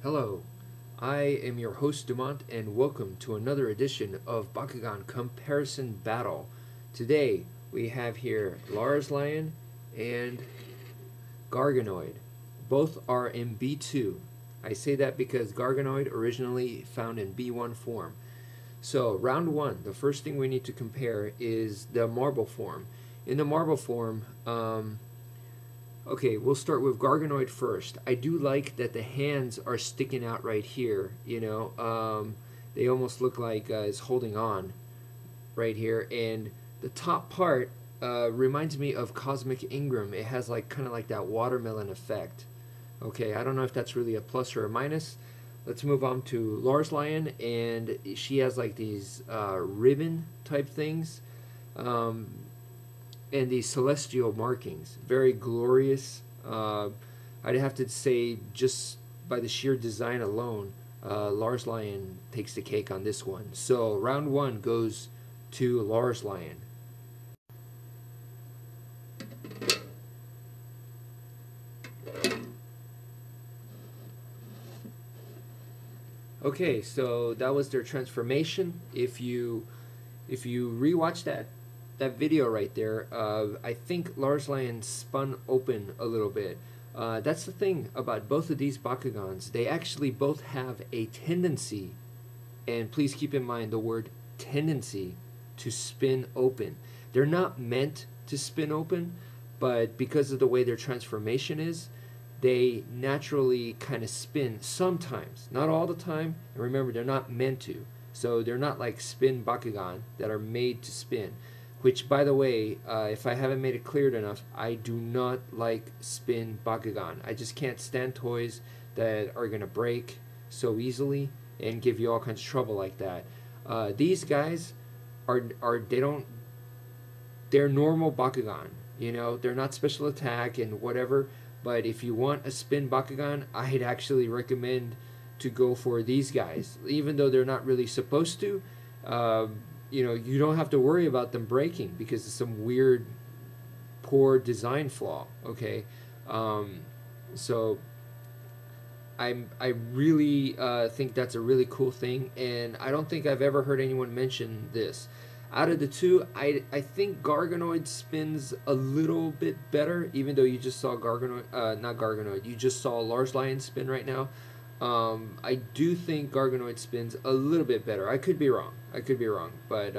Hello, I am your host Dumont and welcome to another edition of Bakugan Comparison Battle. Today we have here Lars Lion and Garganoid. Both are in B2. I say that because Garganoid originally found in B1 form. So round one, the first thing we need to compare is the marble form. In the marble form, okay, we'll start with Garganoid first. I do like that the hands are sticking out right here, you know. They almost look like it's holding on right here. And the top part reminds me of Cosmic Ingram. It has like kind of like that watermelon effect. Okay, I don't know if that's really a plus or a minus. Let's move on to Lars Lion, and she has like these ribbon type things. And these celestial markings, very glorious. I'd have to say, just by the sheer design alone, Lars Lion takes the cake on this one. So round one goes to Lars Lion. Okay, so that was their transformation. If you rewatch that video right there, I think Lars Lion spun open a little bit. That's the thing about both of these Bakugans. They actually both have a tendency, and please keep in mind the word tendency, to spin open. They're not meant to spin open, but because of the way their transformation is, they naturally kind of spin sometimes. Not all the time, and remember, they're not meant to. So they're not like spin Bakugan that are made to spin. Which, by the way, if I haven't made it clear enough, I do not like spin Bakugan. I just can't stand toys that are going to break so easily and give you all kinds of trouble like that. These guys they're normal Bakugan. You know, they're not special attack and whatever. But if you want a spin Bakugan, I'd actually recommend to go for these guys. Even though they're not really supposed to, you know, you don't have to worry about them breaking because of some weird, poor design flaw. Okay, so I really think that's a really cool thing, and I don't think I've ever heard anyone mention this. Out of the two, I think Garganoid spins a little bit better, even though you just saw not Garganoid, you just saw Lars Lion spin right now. I do think Garganoid spins a little bit better. I could be wrong. But,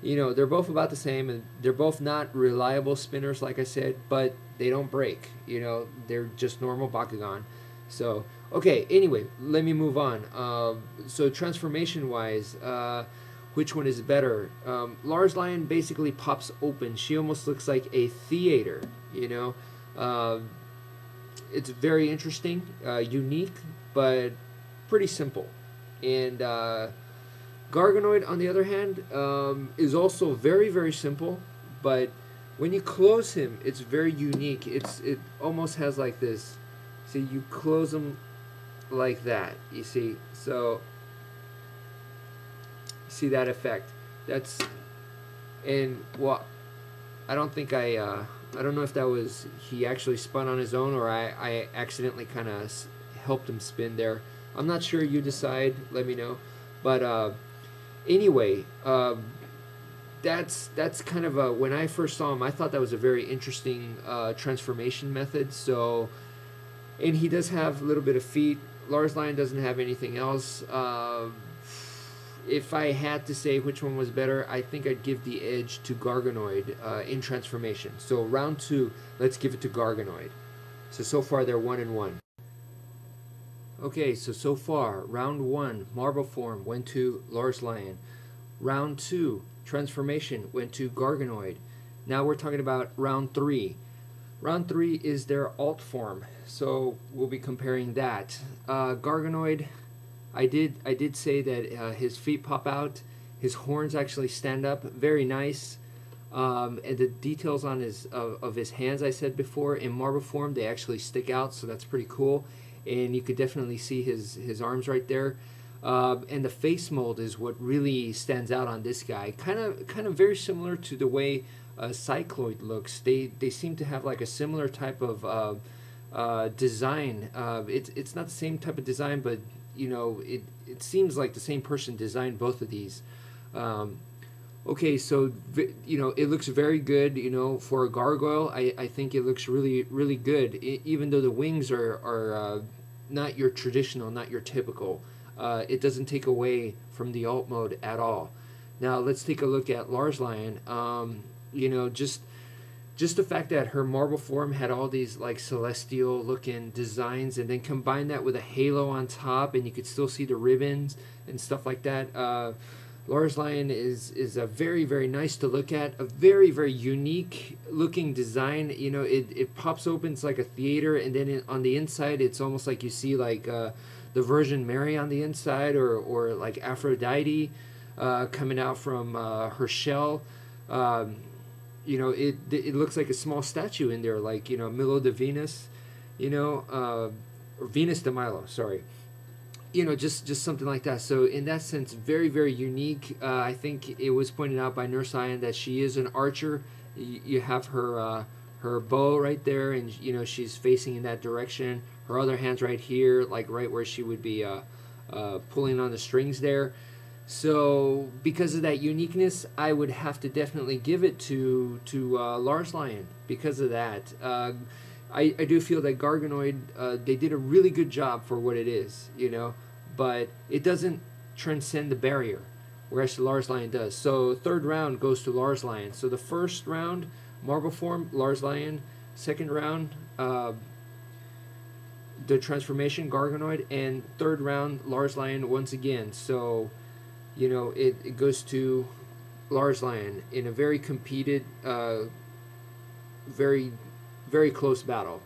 you know, they're both about the same, and they're both not reliable spinners, like I said, but they don't break. You know, they're just normal Bakugan. So, okay, anyway, let me move on. So transformation-wise, which one is better? Lars Lion basically pops open. She almost looks like a theater, you know. It's very interesting, unique, but pretty simple. And Garganoid, on the other hand, is also very, very simple, but when you close him, it's very unique. It almost has like this. See, you close him like that, you see. So, see that effect. And well, I don't think I don't know if that was he actually spun on his own or I accidentally kind of helped him spin there. I'm not sure. You decide. Let me know. But anyway, that's kind of when I first saw him, I thought that was a very interesting transformation method. So, and he does have a little bit of feet. Lars Lion doesn't have anything else. If I had to say which one was better, I think I'd give the edge to Garganoid in transformation. So round two, let's give it to Garganoid. So far they're 1-1. Okay, so far, round one, marble form, went to Lars Lion. Round two, transformation, went to Garganoid. Now we're talking about round three. Round three is their alt form, so we'll be comparing that. Garganoid, I did say that his feet pop out, his horns actually stand up, very nice. And the details on of his hands, I said before, in marble form, they actually stick out, so that's pretty cool. And you could definitely see his arms right there. And the face mold is what really stands out on this guy. Kind of very similar to the way Cycloid looks. They seem to have like a similar type of design. It's not the same type of design, but it seems like the same person designed both of these. Okay, so it looks very good. For a gargoyle, I think it looks really really good. Even though the wings are not your traditional, not your typical, it doesn't take away from the alt mode at all. Now let's take a look at Lars Lion. Just the fact that her marble form had all these like celestial looking designs, and then combine that with a halo on top, and you could still see the ribbons and stuff like that. Lars Lion is a very very nice to look at, a very very unique looking design. It pops open, it's like a theater, and then on the inside it's almost like you see like the Virgin Mary on the inside, or like Aphrodite coming out from her shell. It looks like a small statue in there, like Milo de Venus, or Venus de Milo, sorry. Just something like that. So in that sense, very very unique. I think it was pointed out by Nurse Ian that she is an archer. You have her bow right there, and she's facing in that direction. Her other hand's right here, like right where she would be pulling on the strings there. So because of that uniqueness, I would have to definitely give it to Lars Lion because of that. I do feel that Garganoid, they did a really good job for what it is, but it doesn't transcend the barrier, whereas Lars Lion does. So third round goes to Lars Lion. So the first round, marble form, Lars Lion. Second round, the transformation, Garganoid. And third round, Lars Lion once again. So, it goes to Lars Lion in a very competed, very very close battle.